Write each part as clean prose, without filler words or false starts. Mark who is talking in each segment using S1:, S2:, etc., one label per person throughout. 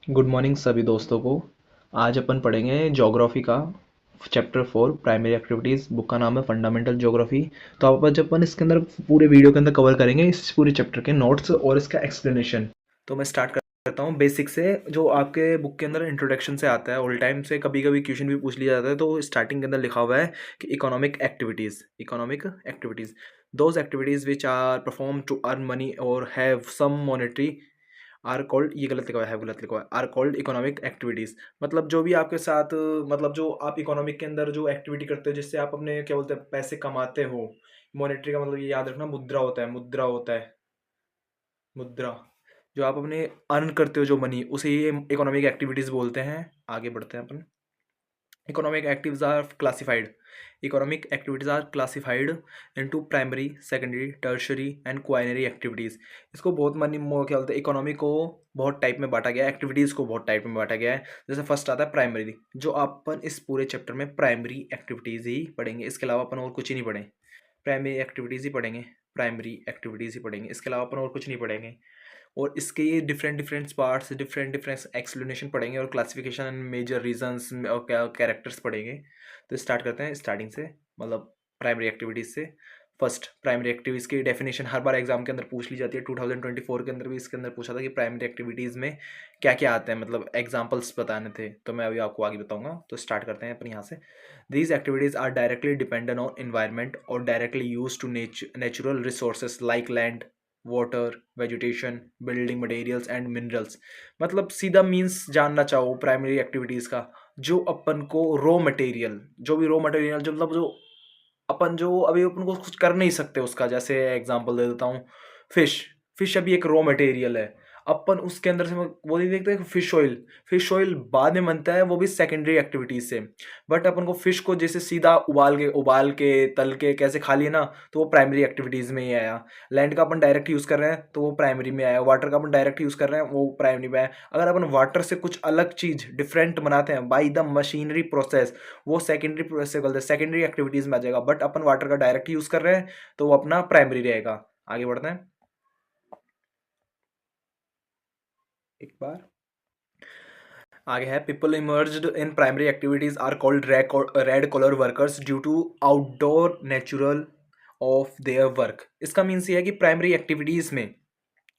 S1: Good morning सभी दोस्तों को। आज अपन पढ़ेंगे ज्योग्राफी का चैप्टर 4 प्राइमरी एक्टिविटीज़। बुक का नाम है फंडामेंटल ज्योग्राफी। तो आप आज अपन इसके अंदर पूरे वीडियो के अंदर कवर करेंगे इस पूरे चैप्टर के नोट्स और इसका एक्सप्लेनेशन। तो मैं स्टार्ट करता हूँ बेसिक से, जो आपके बुक के अंदर इंट्रोडक्शन से आता है। ऑल टाइम से कभी कभी क्वेश्चन भी पूछ लिया जाता है, तो स्टार्टिंग के अंदर लिखा हुआ है कि economic activities those activities which are perform to earn money और have some monetary are called, ये गलत लिखा हुआ है, गलत लिखा हुआ है, आर कॉल्ड इकोनॉमिक एक्टिविटीज़। मतलब जो भी आपके साथ, मतलब जो आप इकोनॉमिक के अंदर जो एक्टिविटी करते हो जिससे आप अपने क्या बोलते हैं पैसे कमाते हो। मॉनेटरी का मतलब ये याद रखना, मुद्रा होता है, मुद्रा होता है, मुद्रा। जो आप अपने अर्न करते हो जो मनी, उसे ये इकोनॉमिक एक्टिविटीज़ बोलते हैं। आगे बढ़ते हैं अपन। Economic activities are classified. Economic activities are classified into primary, secondary, tertiary and quaternary activities. इसको बहुत मनी क्या बोलते हैं, इकोनॉमी को बहुत टाइप में बांटा गया है, एक्टिविटीज़ को बहुत टाइप में बांटा गया है। जैसे फर्स्ट आता है प्राइमरी, जो अपन इस पूरे चैप्टर में प्राइमरी एक्टिविटीज़ ही पढ़ेंगे, इसके अलावा अपन और कुछ ही नहीं पढ़ें। प्राइमरी एक्टिविटीज़ ही पढ़ेंगे, प्राइमरी एक्टिविटीज़ ही पढ़ेंगे, इसके अलावा अपन और कुछ नहीं पढ़ेंगे। और इसके ये different different parts, different different explanation पढ़ेंगे और क्लासिफिकेशन एंड मेजर रीजंस और क्या कैरेक्टर्स पढ़ेंगे। तो स्टार्ट करते हैं स्टार्टिंग से, मतलब प्राइमरी एक्टिविटीज़ से। फर्स्ट, प्राइमरी एक्टिविटीज़ की डेफिनेशन हर बार एग्जाम के अंदर पूछ ली जाती है। 2024 के अंदर भी इसके अंदर पूछा था कि प्राइमरी एक्टिविटीज़ में क्या क्या आता है, मतलब एग्जाम्पल्स बताने थे। तो मैं अभी आपको आगे बताऊंगा। तो स्टार्ट करते हैं अपन यहाँ से। These activities are directly dependent on environment और directly use to natural resources like land, water, vegetation, building materials and minerals. मतलब सीधा मीन्स जानना चाहो प्राइमरी एक्टिविटीज़ का, जो अपन को रॉ मटेरियल, जो भी रॉ मटेरियल, जो मतलब जो अपन जो अभी अपन को कुछ कर नहीं सकते उसका, जैसे एग्जांपल दे देता हूँ, फिश। फिश अभी एक रॉ मटेरियल है। अपन उसके अंदर से वो नहीं देखते, फिश ऑयल। फिश ऑयल बाद में बनता है, वो भी सेकेंडरी एक्टिविटीज से। बट अपन को फिश को जैसे सीधा उबाल के तल के कैसे खा लिए ना, तो वो प्राइमरी एक्टिविटीज में ही आया। लैंड का अपन डायरेक्ट यूज कर रहे हैं तो वो प्राइमरी में आया। वाटर का अपन डायरेक्ट यूज कर रहे हैं, वो प्राइमरी में आया। अगर अपन वाटर से कुछ अलग चीज डिफरेंट बनाते हैं बाई द मशीनरी प्रोसेस, वो सेकेंडरी प्रोसेस बोलते हैं, सेकेंडरी एक्टिविटीज में आ जाएगा। बट अपन वाटर का डायरेक्ट यूज कर रहे हैं तो वो अपना प्राइमरी रहेगा। आगे बढ़ते हैं एक बार। आगे है, people emerged in primary activities are called red collar workers due to outdoor natural of their work. इसका मीन्स ये है कि प्राइमरी एक्टिविटीज में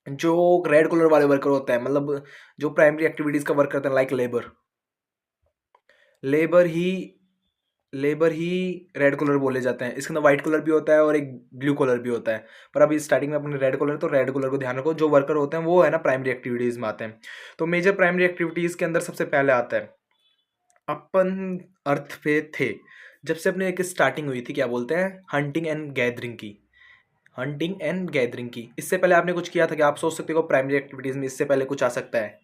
S1: जो रेड कलर वाले वर्कर होते हैं, मतलब जो प्राइमरी एक्टिविटीज का वर्क करते हैं, लाइक लेबर। लेबर ही लेबर ही रेड कलर बोले जाते हैं। इसके अंदर व्हाइट कलर भी होता है और एक ब्लू कलर भी होता है। पर अभी स्टार्टिंग में अपने रेड कलर, तो रेड कलर को ध्यान रखो। जो वर्कर होते हैं वो है ना प्राइमरी एक्टिविटीज में आते हैं। तो मेजर प्राइमरी एक्टिविटीज के अंदर सबसे पहले आता है, अपन अर्थ पे थे जब से अपने एक स्टार्टिंग हुई थी, क्या बोलते हैं, हंटिंग एंड गैदरिंग की। हंटिंग एंड गैदरिंग की, इससे पहले आपने कुछ किया था कि आप सोच सकते हो प्राइमरी एक्टिविटीज में इससे पहले कुछ आ सकता है?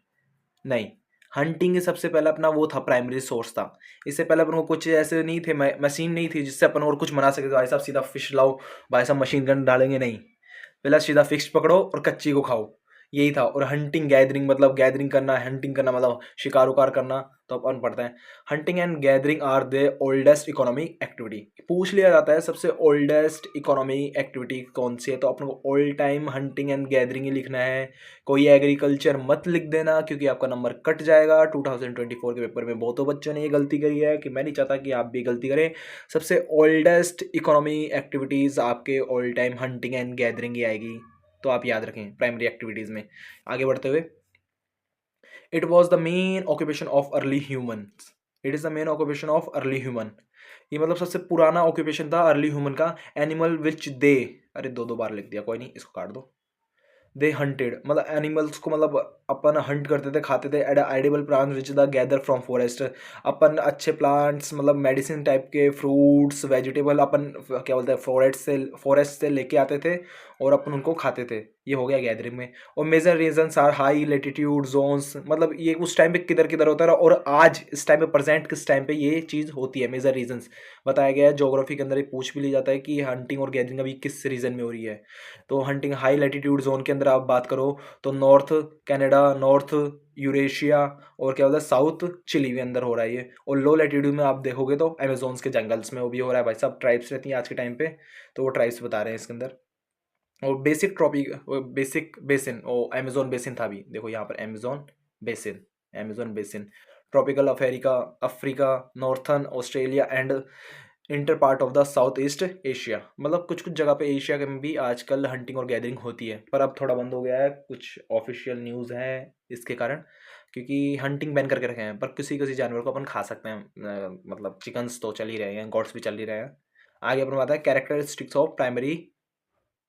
S1: नहीं। हंटिंग सबसे पहले अपना वो था, प्राइमरी सोर्स था। इससे पहले अपन को कुछ ऐसे नहीं थे, मशीन नहीं थी जिससे अपन और कुछ बना सके। तो भाई साहब सीधा फिश लाओ, भाई साहब मशीन गन डालेंगे नहीं। पहले सीधा फिश पकड़ो और कच्ची को खाओ, यही था। और हंटिंग गैदरिंग, मतलब गैदरिंग करना, हंटिंग करना मतलब शिकार उकार करना। तो अपन पढ़ते हैं, hunting and gathering are the oldest economy activity. पूछ लिया जाता है सबसे ओल्डेस्ट इकोनॉमी एक्टिविटी कौन सी है, तो अपन को all time hunting and gathering ही लिखना है। कोई एग्रीकल्चर मत लिख देना, क्योंकि आपका नंबर कट जाएगा। 2024 के पेपर में बहुतों बच्चों ने ये गलती करी है, कि मैं नहीं चाहता कि आप भी गलती करें। सबसे ओल्डेस्ट इकोनॉमी एक्टिविटीज आपके all time hunting and gathering ही आएगी। तो आप याद रखें प्राइमरी एक्टिविटीज में। आगे बढ़ते हुए, it was the main occupation of early human. It is the main occupation of early human. ये मतलब सबसे पुराना ऑक्यूपेशन था अर्ली ह्यूमन का। एनिमल विच दे, अरे दो दो बार लिख दिया, कोई नहीं, इसको काट दो। दे हंटेड, मतलब एनिमल्स को, मतलब अपन हंट करते थे, खाते थे। Edible plants which the gather from forest. अपन अच्छे प्लांट्स, मतलब मेडिसिन टाइप के फ्रूट्स वेजिटेबल अपन क्या बोलते हैं, फॉरेस्ट से लेके आते थे और अपन उनको खाते थे। ये हो गया गैदरिंग में। और major reasons are high latitude zones, मतलब ये उस टाइम पे किधर किधर होता है और आज इस टाइम पे प्रेजेंट किस टाइम पे ये चीज़ होती है। मेजर रीजन्स बताया गया है। ज्योग्राफी के अंदर ये पूछ भी लिया जाता है कि हंटिंग और गैदरिंग अभी किस रीजन में हो रही है। तो हंटिंग हाई लैटिट्यूड जोन के अंदर आप बात करो तो नॉर्थ कनाडा, नॉर्थ यूरेशिया और क्या बोलते हैं साउथ चिली के अंदर हो रहा है ये। और लो लैटिट्यूड में आप देखोगे तो अमेजोन्स के जंगल्स में वो भी हो रहा है। भाई साहब ट्राइब्स रहती हैं आज के टाइम पे, तो वो ट्राइब्स बता रहे हैं इसके अंदर। और बेसिक ट्रॉपिक, बेसिक बेसिन, ओ अमेजोन बेसिन था, भी देखो यहाँ पर Amazon basin. Amazon basin, tropical Africa, northern Australia and inter part of the south east Asia. मतलब कुछ कुछ जगह पे एशिया के में भी आजकल हंटिंग और गैदरिंग होती है, पर अब थोड़ा बंद हो गया है, कुछ ऑफिशियल न्यूज़ है इसके कारण, क्योंकि हंटिंग बैन करके रखे हैं। पर किसी किसी जानवर को अपन खा सकते हैं, मतलब चिकन्स तो चल ही रहे हैं, गॉड्स भी चल ही रहे हैं। आगे अपन बात है characteristics of primary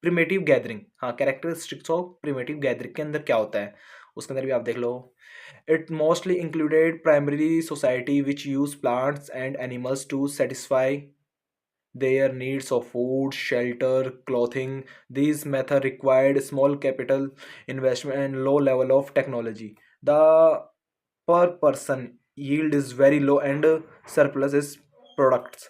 S1: primitive gathering. हाँ, कैरेक्टरिस्टिक्स ऑफ प्रिमेटिव गैदरिंग के अंदर क्या होता है, उसके अंदर भी आप देख लो। It mostly included primary society which use plants and animals to satisfy their needs of food, shelter, clothing. These method required small capital investment and low level of technology. The per person yield is very low and surplus is products।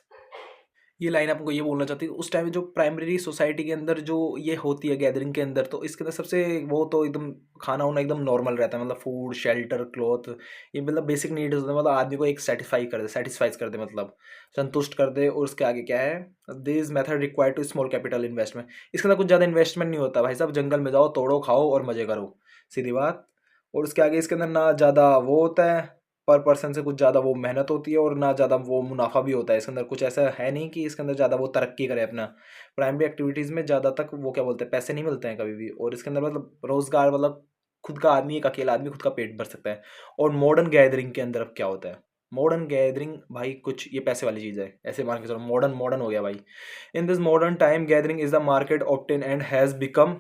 S1: ये line आपको ये बोलना चाहती हूँ, उस time जो primary society के अंदर जो ये होती है गैदरिंग के अंदर, तो इसके अंदर सबसे वो तो एकदम खाना वाना एकदम नॉर्मल रहता है, मतलब फूड, शेल्टर, क्लॉथ, ये मतलब बेसिक नीड्स होते हैं, मतलब आदमी को एक सेटिस्फाइज कर दे, मतलब संतुष्ट कर दे। और उसके आगे क्या है, this method required to small capital investment. इसके अंदर कुछ ज़्यादा इन्वेस्टमेंट नहीं होता भाई साहब, जंगल में जाओ, तोड़ो, खाओ और मज़े करो, सीधी बात। और उसके आगे इसके अंदर ना ज़्यादा वो होता है, पर पर्सन से कुछ ज़्यादा वो मेहनत होती है, और ना ज़्यादा वो मुनाफा भी होता है। इसके अंदर कुछ ऐसा है नहीं कि इसके अंदर ज़्यादा वो तरक्की करे अपना। प्राइमरी एक्टिविटीज़ में ज़्यादा तक वो क्या बोलते हैं, पैसे नहीं मिलते हैं कभी भी। और इसके अंदर मतलब रोज़गार, मतलब खुद का आदमी, एक अकेला आदमी खुद का पेट भर सकता है। और मॉडर्न गैदरिंग के अंदर अब क्या होता है, मॉडर्न गैदरिंग भाई कुछ ये पैसे वाली चीज़ है, ऐसे मान के चलो मॉडर्न मॉडर्न हो गया भाई। In this modern time gathering is the market obtain and has become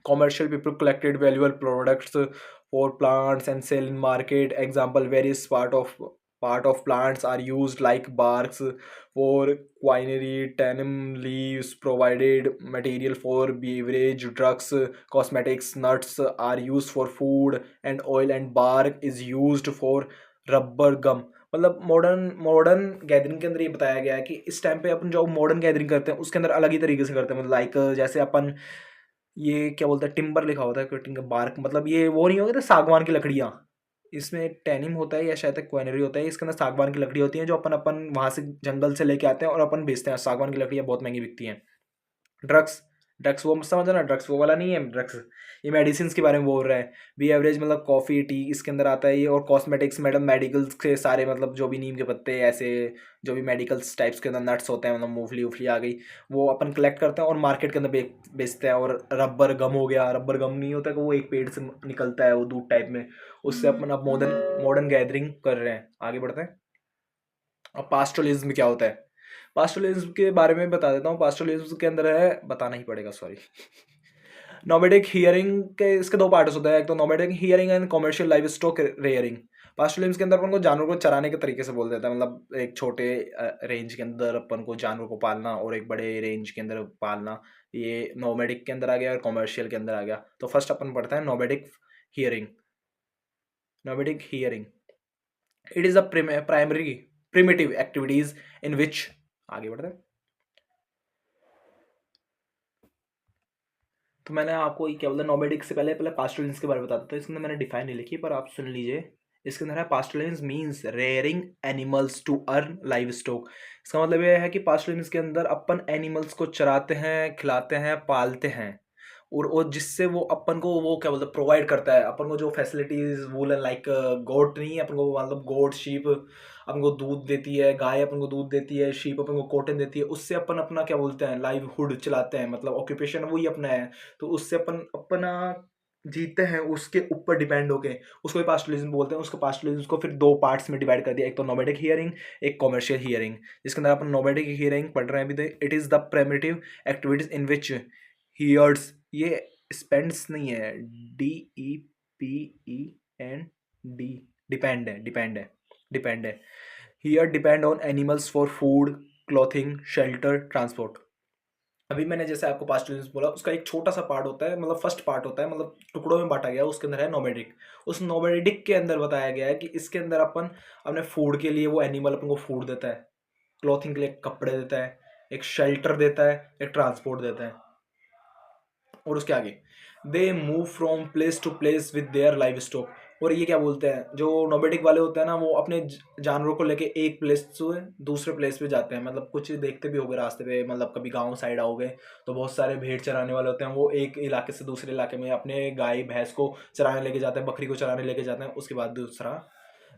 S1: commercial. People collected valuable products for plants and sell in market. Example, various part of plants are used like barks for quinine, tannin leaves provided material for beverage, drugs, cosmetics, nuts are used for food, and oil and bark is used for rubber gum. मतलब modern modern gathering के अंदर ये बताया गया है कि इस time पे अपन जो मॉडर्न गैदरिंग करते हैं उसके अंदर अलग ही तरीके से करते हैं, मतलब लाइक जैसे अपन ये क्या बोलते हैं, टिम्बर लिखा होता है, कटिंग का बार्क, मतलब ये वो नहीं होगी तो सागवान की लकड़ियाँ, इसमें टैनिम होता है या शायद क्वेनरी होता है, इसके अंदर सागवान की लकड़ी होती है जो अपन अपन वहाँ से जंगल से लेके आते हैं और अपन बेचते हैं। सागवान की लकड़ियाँ बहुत महंगी बिकती हैं। ड्रग्स, ड्रग्स वो समझो ना, ड्रग्स वो वाला नहीं है ड्रग्स, ये मेडिसिन के बारे में बोल रहा है। बी एवरेज मतलब कॉफ़ी, टी इसके अंदर आता है ये। और कॉस्मेटिक्स, मैडम मेडिकल्स के सारे, मतलब जो भी नीम के पत्ते ऐसे जो भी मेडिकल्स टाइप्स के अंदर नट्स होते हैं, मतलब मूंगफली उफली आ गई, वो अपन कलेक्ट करते हैं और मार्केट के अंदर बेचते हैं। और रबर गम हो गया, रबर गम नहीं होता कि वो एक पेड़ से निकलता है वो दूध टाइप में, उससे अपन अब मॉडर्न मॉडर्न गैदरिंग कर रहे हैं। आगे बढ़ते हैं। अब पास्टोलिज्म क्या होता है, पास्टोलिज्म के बारे में बता देता हूँ। पास्टोलिज्म के अंदर है, बताना ही पड़ेगा सॉरी। नोमेडिक हियरिंग के इसके दो पार्ट्स होते हैं, एक तो nomadic herding and commercial livestock rearing. Pastoralism के अंदर अपन को जानवर को चराने के तरीके से बोल देता है, मतलब एक छोटे रेंज के अंदर अपन को जानवर को पालना और एक बड़े रेंज के अंदर पालना, ये नोमेडिक के अंदर आ गया और कमर्शियल के अंदर आ गया। तो फर्स्ट अपन पढ़ते हैं nomadic herding. Nomadic herding, it is a primary primitive activities in which, आगे बढ़ते हैं। तो मैंने आपको ये क्या बोलते हैं, नोमेडिक से पहले पहले पास्टोलियंस के बारे में बताता था। इसके अंदर मैंने डिफाइन नहीं लिखी, पर आप सुन लीजिए। इसके अंदर है pastoralists means rearing animals to earn livestock. इसका मतलब ये है कि पास्टोलियंस के अंदर अपन एनिमल्स को चराते हैं, खिलाते हैं, पालते हैं, और जिससे वो अपन को वो क्या बोलते हैं प्रोवाइड करता है अपन को जो फैसिलिटीज, वूलन लाइक गोट नहीं है अपन को, मतलब गोट शीप अपन को दूध देती है, गाय अपन को दूध देती है, शीप अपन को कॉटन देती है, उससे अपन अपना क्या बोलते हैं लाइवहुड चलाते हैं, मतलब ऑक्यूपेशन वही अपना है। तो उससे अपन अपना जीते हैं, उसके ऊपर डिपेंड होके, उसको भी पास्टोलिज्म बोलते हैं। उसको पास्टोलिज्म को फिर दो पार्ट्स में डिवाइड कर दिया, एक तो नोमेडिक हियरिंग, एक कमर्शियल हियरिंग। जिसके अंदर अपन नोमेडिक हियरिंग पढ़ रहे हैं अभी, it is the primitive activities in which herders, ये स्पेंड्स नहीं है, DEPEND, डिपेंड है here, depend on animals for food, clothing, shelter, transport. अभी मैंने जैसे आपको पास्टोलिज्म बोला, उसका एक छोटा सा पार्ट होता है, मतलब फर्स्ट पार्ट होता है, मतलब टुकड़ों में बांटा गया, उसके अंदर है नोमेडिक। उस नोमेडिक के अंदर बताया गया है कि इसके अंदर अपन अपने फूड के लिए वो एनिमल अपन को फूड देता है, क्लॉथिंग के लिए कपड़े देता है, एक शेल्टर देता है, एक ट्रांसपोर्ट देता है। और उसके आगे they move from place to place with their livestock. और ये क्या बोलते हैं, जो नोबेडिक वाले होते हैं ना, वो अपने जानवरों को लेके एक प्लेस से दूसरे प्लेस पे जाते हैं। मतलब कुछ देखते भी होगे रास्ते पे, मतलब कभी गांव साइड आओगे तो बहुत सारे भेड़ चराने वाले होते हैं, वो एक इलाके से दूसरे इलाके में अपने गाय भैंस को चराने लेके जाते हैं, बकरी को चराने लेके जाते हैं। उसके बाद दूसरा,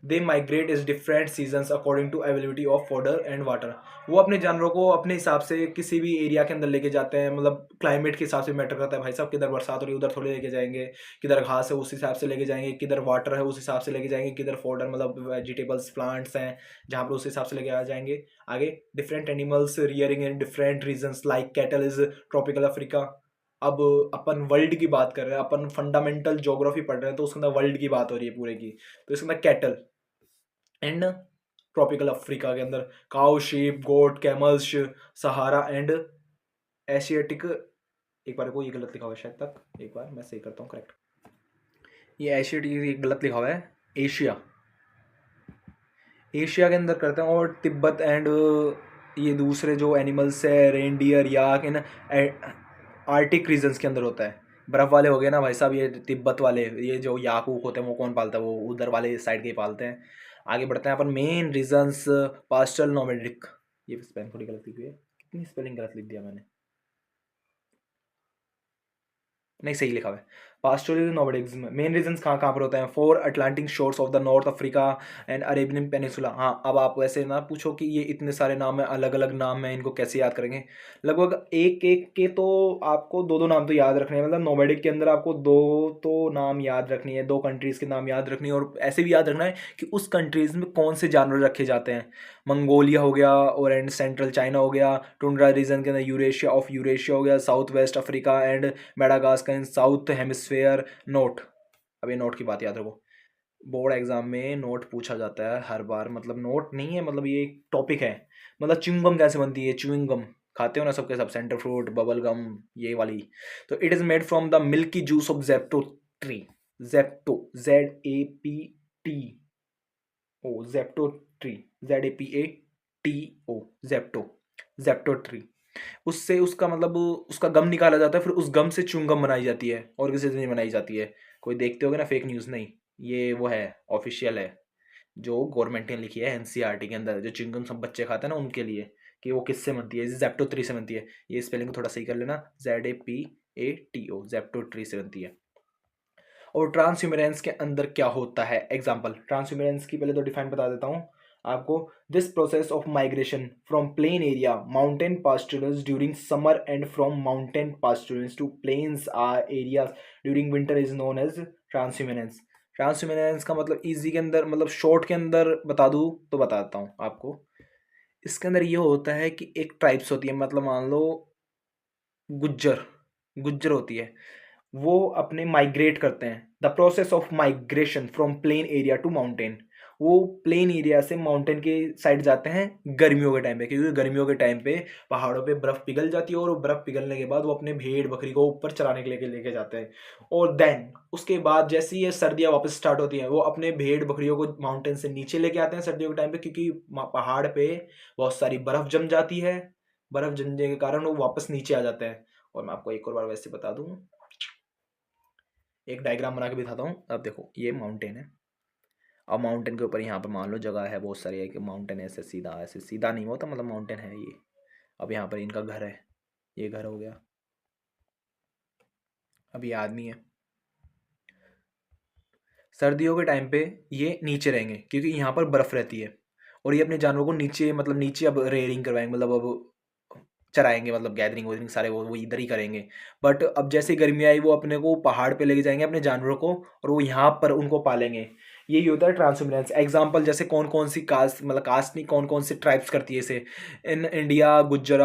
S1: they migrate is different seasons according to availability of fodder and water. वो अपने जानवरों को अपने हिसाब से किसी भी एरिया के अंदर लेके जाते हैं, मतलब क्लाइमेट के हिसाब से मैटर करता है भाई साहब, किधर बरसात हो रही है उधर थोड़े लेके जाएंगे, किधर घास है उस हिसाब से लेके जाएंगे, किधर वाटर है उस हिसाब से लेके जाएंगे, किधर फॉडर मतलब वेजिटेबल्स प्लांट्स हैं जहाँ पर उस हिसाब से लेके आ जाएंगे। आगे, different animals rearing in different regions like cattle is tropical Africa. अब अपन वर्ल्ड की बात कर रहे हैं, अपन फंडामेंटल ज्योग्राफी पढ़ रहे हैं, तो उसके अंदर वर्ल्ड की बात हो रही है पूरे की। तो इसके अंदर कैटल एंड ट्रॉपिकल अफ्रीका के अंदर cow, sheep, goat, camels, Sahara and Asiatic. एक बार को ये गलत लिखा हुआ है शायद, तक एक बार मैं सही करता हूँ करेक्ट। ये एशियाटिक गलत लिखा हुआ है, एशिया, एशिया के अंदर करते हैं। और तिब्बत एंड ये दूसरे जो एनिमल्स है, रेनडियर, याक, इन आर्टिक रीजन्स के अंदर होता है। बर्फ़ वाले हो गए ना भाई साहब, ये तिब्बत वाले, ये जो याक वूक होते हैं वो कौन पालता है, वो उधर वाले साइड के ही पालते हैं। आगे बढ़ते हैं अपन, मेन रीजन्स पास्टल नोमैडिक। ये स्पेलिंग थोड़ी गलत लिखी हुई है, कितनी स्पेलिंग गलत लिख दिया मैंने, नहीं सही लिखा हुआ है। पास्टोरल नोमैडिज्म मेन रीजंस कहाँ कहाँ पर होते हैं, four Atlantic shores of the north Africa and Arabian peninsula. हाँ, अब आप वैसे ना पूछो कि ये इतने सारे नाम है, अलग अलग नाम है, इनको कैसे याद करेंगे। लगभग एक एक के तो आपको दो दो नाम तो याद रखने हैं, मतलब नोमैडिक के अंदर आपको दो तो नाम याद रखनी है, दो कंट्रीज़ के नाम याद रखनी है, और ऐसे भी याद रखना है कि उस कंट्रीज़ में कौन से जानवर रखे जाते हैं। मंगोलिया हो गया, और एंड सेंट्रल चाइना हो गया, टुंड्रा रीजन के अंदर यूरेशिया ऑफ यूरेशिया हो गया, south west Africa and Madagascar in south hemisphere. Note, अब ये नोट की बात याद रखो, बोर्ड एग्जाम में नोट पूछा जाता है हर बार, मतलब नोट नहीं है, मतलब ये एक टॉपिक है। मतलब च्युइंगम कैसे बनती है, च्युइंगम खाते हो ना सबके सब, सेंटर फ्रूट, बबल गम, ये वाली। तो it is made from the milky juice of zapota tree. Zapota, ZAPT O, zapota tree, ZAPATO, zapota, zapota tree. उससे उसका मतलब उसका गम निकाला जाता है, फिर उस गम से च्युइंगम बनाई जाती है, और किसी से नहीं बनाई जाती है। कोई देखते होगे ना फेक न्यूज़, नहीं, ये वो है, ऑफिशियल है, जो गवर्नमेंट ने लिखी है NCERT के अंदर, जो च्युइंगम सब बच्चे खाते हैं ना उनके लिए, कि वो किससे बनती है, जेप्टो ट्री से बनती है। ये स्पेलिंग थोड़ा सही कर लेना, ZAPATO, जेप्टो ट्री से बनती है। और ट्रांसह्यूमेरेंस के अंदर क्या होता है, एग्जाम्पल ट्रांसह्यूमेरेंस की पहले तो डिफाइन बता देता हूँ आपको। This process of migration from plain area mountain pasturage during summer and from mountain pasturage to plains areas during winter is known as transhumance. Transhumance का मतलब इजी के अंदर, मतलब शॉर्ट के अंदर बता दूँ तो बताता हूँ आपको। इसके अंदर ये होता है कि एक ट्राइब्स होती है, मतलब मान लो गुज्जर, गुज्जर होती है, वो अपने माइग्रेट करते हैं। The process of migration from plain area to mountain, वो प्लेन एरिया से माउंटेन के साइड जाते हैं गर्मियों के टाइम पे, क्योंकि गर्मियों के टाइम पे पहाड़ों पे बर्फ़ पिघल जाती है, और वो बर्फ़ पिघलने के बाद वो अपने भेड़ बकरी को ऊपर चराने के लेके जाते हैं। और देन उसके बाद जैसे ही ये सर्दियाँ वापस स्टार्ट होती हैं, वो अपने भेड़ बकरियों को माउंटेन से नीचे लेके आते हैं सर्दियों के टाइम पे, क्योंकि पहाड़ पे बहुत सारी बर्फ़ जम जाती है, बर्फ़ जमने के कारण वो वापस नीचे आ जाते हैं। और मैं आपको एक और बार वैसे बता दूँ, एक डायग्राम बना के दिखाता हूँ। अब देखो, ये माउंटेन है, अब माउंटेन के ऊपर यहाँ पर मान लो जगह है बहुत सारी, है कि माउंटेन ऐसे सीधा नहीं होता, मतलब माउंटेन है ये। अब यहाँ पर इनका घर है, ये घर हो गया, अब ये आदमी है। सर्दियों के टाइम पे ये नीचे रहेंगे, क्योंकि यहाँ पर बर्फ़ रहती है, और ये अपने जानवरों को नीचे, मतलब नीचे अब रेयरिंग करवाएंगे, मतलब अब चराएंगे, मतलब गैदरिंग वैदरिंग सारे वो इधर ही करेंगे। बट अब जैसे गर्मी आई, वो अपने को पहाड़ पे लेके जाएंगे अपने जानवरों को, और वो यहाँ पर उनको पालेंगे। यही होता है ट्रांसह्यूमेरेंस। एग्जाम्पल जैसे कौन कौन सी कास्ट, मतलब कास्ट नहीं, कौन कौन सी ट्राइब्स करती है इसे। In India Gujjars,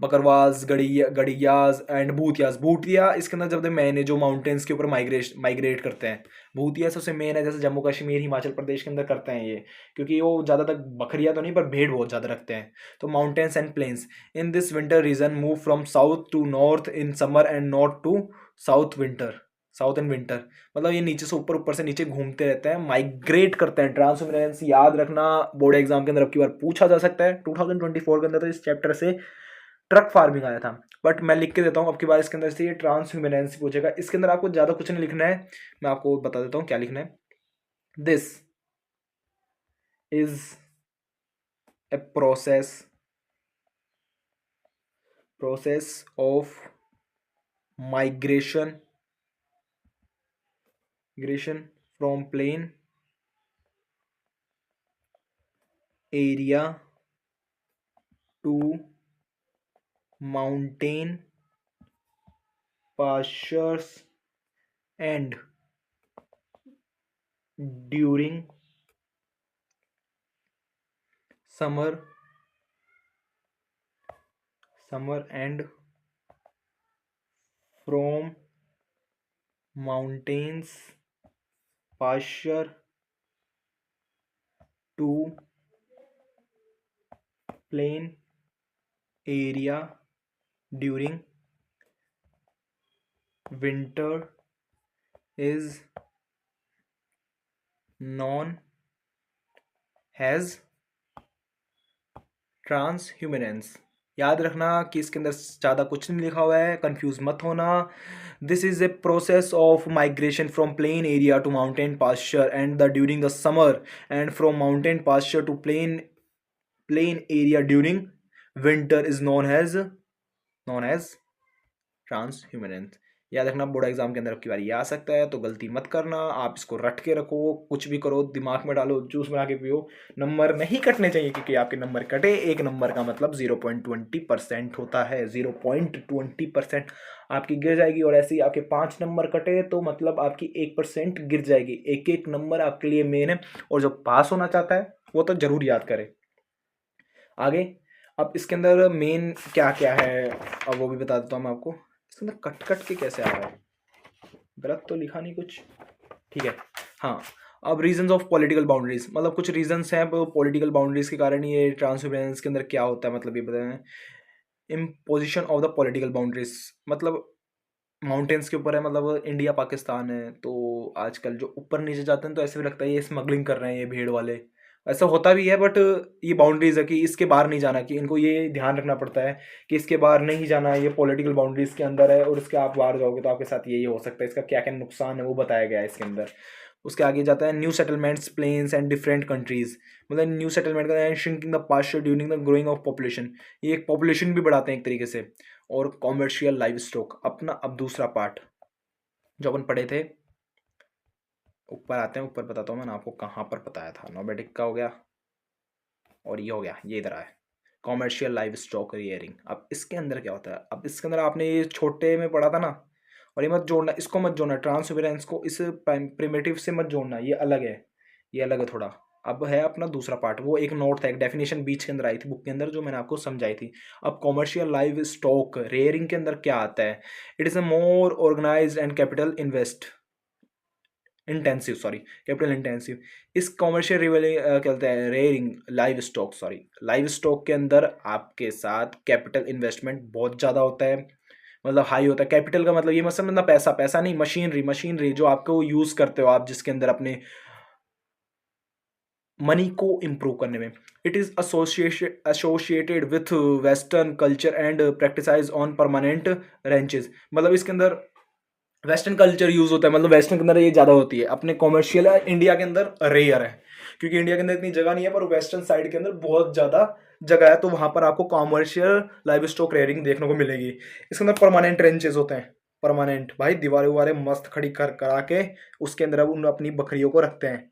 S1: Bakarwals, Gaddiyas and Bhotiyas. Bhotiya इसके अंदर जब मेन है, जो माउंटेन्स के ऊपर माइग्रेट करते हैं, भूतिया सबसे मेन है। जैसे जम्मू कश्मीर हिमाचल प्रदेश के अंदर करते हैं ये, क्योंकि वो ज़्यादातर बकरियाँ तो नहीं पर भेड़ बहुत ज़्यादा रखते हैं। तो mountains and plains in this winter region move from south to north in summer and north to south winter, south and winter. मतलब ये नीचे से ऊपर, ऊपर से नीचे घूमते रहते हैं, माइग्रेट करते हैं। ट्रांसह्यूमेरेंस याद रखना, बोर्ड एग्जाम के अंदर अब की बार पूछा जा सकता है 2024 के अंदर, तो इस चैप्टर से ट्रक फार्मिंग आया था। बट मैं लिख के देता हूँ अब की बार इसके अंदर से ये ट्रांस ह्यूमेनेंसी पूछेगा। इसके अंदर आपको ज़्यादा कुछ नहीं लिखना है, मैं आपको बता देता हूँ क्या लिखना है। This is a process of migration from plain area to mountain pastures and during summer and from mountains pasture to plain area during winter is known as ट्रांसह्यूमेनेंस। याद रखना कि इसके अंदर ज़्यादा कुछ नहीं लिखा हुआ है, कंफ्यूज मत होना। This is a process of migration from plain area to mountain pasture and the during the summer and from mountain pasture to plain area during winter is known as transhumance. याद रखना board exam के अंदर आपकी बारी आ सकता है, तो गलती मत करना। आप इसको रट के रखो, कुछ भी करो, दिमाग में डालो, जूस बना के पियो। नंबर नहीं कटने चाहिए, क्योंकि आपके नंबर कटे, एक नंबर का मतलब 0.20% होता है। 0.20% आपकी गिर जाएगी, और ऐसे ही आपके 5 नंबर कटे तो मतलब आपकी 1% गिर जाएगी। एक एक नंबर आपके लिए मेन है, और जो पास होना चाहता है वो तो जरूर याद करे। आगे अब इसके अंदर मेन क्या क्या है अब वो भी बता देता हूँ मैं आपको। इसके अंदर कट कट के कैसे आ रहा है, गलत तो लिखा नहीं कुछ, ठीक है। हाँ, अब रीजंस ऑफ पॉलिटिकल बाउंड्रीज, मतलब कुछ रीजंस हैं पॉलिटिकल बाउंड्रीज के कारण ये ट्रांसपेरेंस के अंदर क्या होता है, मतलब ये बताएं। Imposition of the political boundaries, मतलब माउंटेन्स के ऊपर है, मतलब इंडिया पाकिस्तान है, तो आजकल जो ऊपर नीचे जाते हैं तो ऐसे भी लगता है ये स्मगलिंग कर रहे हैं, ये भीड़ वाले। ऐसा होता भी है, बट ये बाउंड्रीज है कि इसके बाहर नहीं जाना, कि इनको ये ध्यान रखना पड़ता है कि इसके बाहर नहीं जाना, ये पॉलिटिकल बाउंड्रीज के अंदर है, और इसके आप बाहर जाओगे तो आपके साथ यही हो सकता है। इसका क्या क्या नुकसान है वो बताया गया है इसके अंदर। उसके आगे जाता है new settlements plains and different countries, मतलब न्यू सेटलमेंट का shrinking the pasture during the growing of population, ये एक पॉपुलेशन भी बढ़ाते हैं एक तरीके से। और कॉमर्शियल लाइव स्टॉक अपना अब दूसरा पार्ट जो अपन पढ़े थे, ऊपर आते हैं, ऊपर बताता हूँ मैंने आपको कहाँ पर बताया था। नोबेटिक का हो गया, और ये हो गया, ये इधर आया कॉमर्शियल लाइव स्टॉक रियरिंग। अब इसके अंदर क्या होता है, अब इसके अंदर आपने ये छोटे में पढ़ा था ना, और ये मत जोड़ना, इसको मत जोड़ना, ट्रांसपेरेंस को इस प्रिमिटिव से मत जोड़ना, ये अलग है, ये अलग है थोड़ा। अब है अपना दूसरा पार्ट, वो एक नोट था, एक डेफिनेशन बीच के अंदर आई थी बुक के अंदर जो मैंने आपको समझाई थी। अब कॉमर्शियल लाइव स्टॉक रेयरिंग के अंदर क्या आता है, it is a more organised and capital intensive. इस कॉमर्शियल क्या कहते हैं, रेयरिंग लाइव स्टॉक के अंदर आपके साथ कैपिटल इन्वेस्टमेंट बहुत ज़्यादा होता है, मतलब हाई होता है। कैपिटल का मतलब ये मत समझना पैसा, पैसा नहीं, मशीनरी जो आपको यूज़ करते हो आप, जिसके अंदर अपने मनी को इम्प्रूव करने में। It is associated with western culture and practised on permanent ranches, मतलब इसके अंदर वेस्टर्न कल्चर यूज़ होता है, मतलब वेस्टर्न के अंदर ये ज़्यादा होती है। अपने कॉमर्शियल इंडिया के अंदर रेयर है, क्योंकि इंडिया के अंदर इतनी जगह नहीं है, पर वेस्टर्न साइड के अंदर बहुत ज़्यादा जगह है, तो वहाँ पर आपको कॉमर्शियल लाइव स्टॉक रेयरिंग देखने को मिलेगी। इसके अंदर परमानेंट रेंचेस होते हैं, परमानेंट भाई, दीवारें उवारें मस्त खड़ी कर करा के उसके अंदर अब उन अपनी बकरियों को रखते हैं,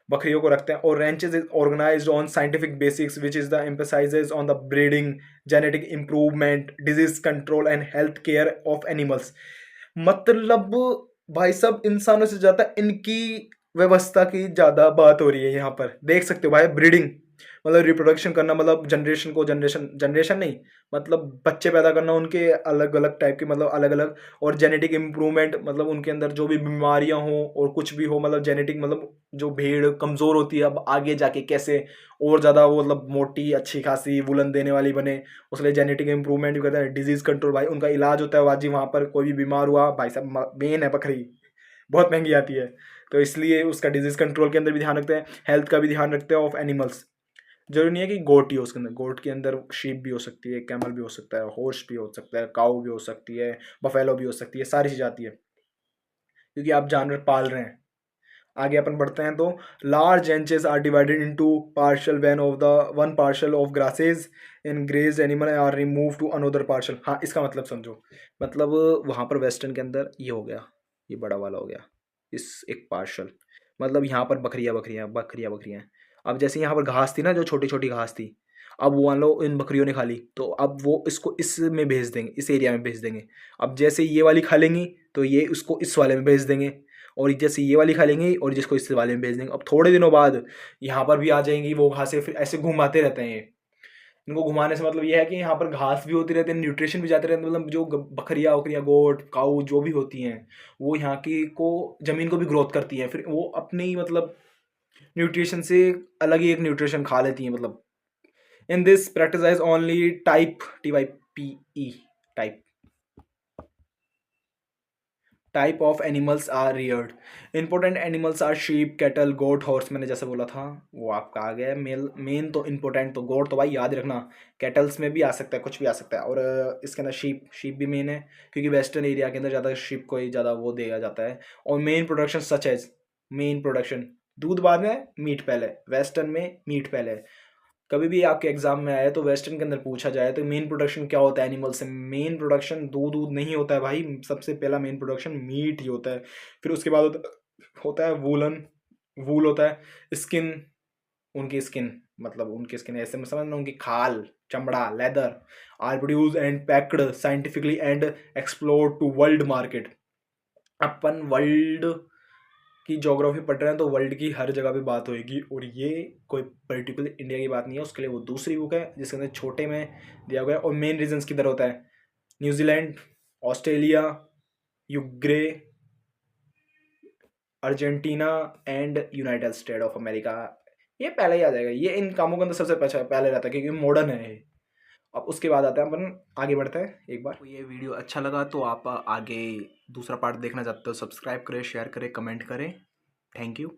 S1: बकरियों को रखते हैं। और ranches is organised on scientific basics which is the emphasises on the breeding, genetic improvement, disease control and health care of animals. मतलब भाई सब इंसानों से ज़्यादा इनकी व्यवस्था की ज़्यादा बात हो रही है यहाँ पर, देख सकते हो भाई। ब्रीडिंग मतलब रिप्रोडक्शन करना, मतलब जनरेशन नहीं, मतलब बच्चे पैदा करना उनके अलग अलग टाइप के, मतलब अलग अलग। और जेनेटिक इम्प्रूवमेंट, मतलब उनके अंदर जो भी बीमारियां हों और कुछ भी हो, मतलब जेनेटिक, मतलब जो भेड़ कमज़ोर होती है अब आगे जाके कैसे और ज़्यादा वो मतलब मोटी अच्छी खासी वुलन देने वाली बने, उसके जेनेटिक इंप्रूवमेंट भी करते हैं। डिजीज़ कंट्रोल भाई, उनका इलाज होता है वाजी, वहाँ पर कोई भी बीमार हुआ भाई साहब, मेन है बकरी, बहुत महंगी आती है, तो इसलिए उसका डिजीज़ कंट्रोल के अंदर भी ध्यान रखते हैं, हेल्थ का भी ध्यान रखते हैं ऑफ एनिमल्स। जरूरी नहीं है कि गोट ही हो उसके अंदर, गोट के अंदर शीप भी हो सकती है, कैमल भी हो सकता है, हॉर्स भी हो सकता है, काऊ भी हो सकती है, बफेलो भी हो सकती है, सारी चीज़ आती है क्योंकि आप जानवर पाल रहे हैं। आगे अपन बढ़ते हैं तो large ranches are divided into parcel when of the one parcel of grasses in grazed animal are remove to another parcel. हाँ, इसका मतलब समझो। मतलब वहाँ पर वेस्टर्न के अंदर ये हो गया, ये बड़ा वाला हो गया, इस एक पार्शल, मतलब यहाँ पर बकरियाँ बकरियाँ बकरियाँ बकरियाँ। अब जैसे यहाँ पर घास थी ना, जो छोटी छोटी घास थी, अब वो मान लो इन बकरियों ने खा ली, तो अब वो इसको इसमें भेज देंगे, इस एरिया में भेज देंगे। अब जैसे ये वाली खा लेंगी तो ये उसको इस वाले में भेज देंगे, और जैसे ये वाली खा लेंगी और जिसको इस वाले में भेज देंगे। अब थोड़े दिनों बाद यहाँ पर भी आ जाएंगी वो घासें, फिर ऐसे घुमाते रहते हैं ये। इनको घुमाने से मतलब ये है कि यहाँ पर घास भी होती रहती है, न्यूट्रिशन भी जाते रहते हैं, मतलब जो बकरियाँ वकरियाँ गोट काऊ जो भी होती हैं वो यहाँ की को ज़मीन को भी ग्रोथ करती हैं, फिर वो अपनी मतलब न्यूट्रिशन से अलग ही एक न्यूट्रिशन खा लेती हैं। मतलब in this practice only type TYPE type type of animals are reared. Important animals are sheep cattle goat horse, मैंने जैसे बोला था वो आपका आ गया। मेल मेन तो इंपॉर्टेंट तो गोट तो भाई याद रखना, कैटल्स में भी आ सकता है, कुछ भी आ सकता है। और इसके अंदर शीप भी मेन है क्योंकि वेस्टर्न एरिया के अंदर ज़्यादा शीप को ही ज़्यादा वो दिया जाता है। और main production such as, main production दूध बाद में, मीट पहले। वेस्टर्न में मीट पहले। कभी भी आपके एग्जाम में आए तो वेस्टर्न के अंदर पूछा जाए तो मेन प्रोडक्शन क्या होता है एनिमल से, मेन प्रोडक्शन दूध नहीं होता है भाई, सबसे पहला मेन प्रोडक्शन मीट ही होता है। फिर उसके बाद होता है वूलन, वूल होता है, स्किन, उनकी स्किन, मतलब उनकी स्किन ऐसे में समझना, उनकी खाल चमड़ा leather are produce and packed scientifically and explored to world market. अपन वर्ल्ड की ज्योग्राफी पढ़ रहे हैं तो वर्ल्ड की हर जगह पे बात होएगी, और ये कोई पर्टिकुलर इंडिया की बात नहीं है, उसके लिए वो दूसरी बुक है जिसके अंदर छोटे में दिया गया है। और मेन रीजन्स किधर होता है, न्यूजीलैंड, ऑस्ट्रेलिया, यूग्रे, Argentina and United State of America. ये पहले ही आ जाएगा, ये इन कामों के अंदर सबसे पहले रहता है क्योंकि मॉडर्न है ये। अब उसके बाद आता है, अपन आगे बढ़ते हैं। एक बार ये वीडियो अच्छा लगा तो आप आगे दूसरा पार्ट देखना चाहते हो, सब्सक्राइब करें, शेयर करें, कमेंट करें। Thank you.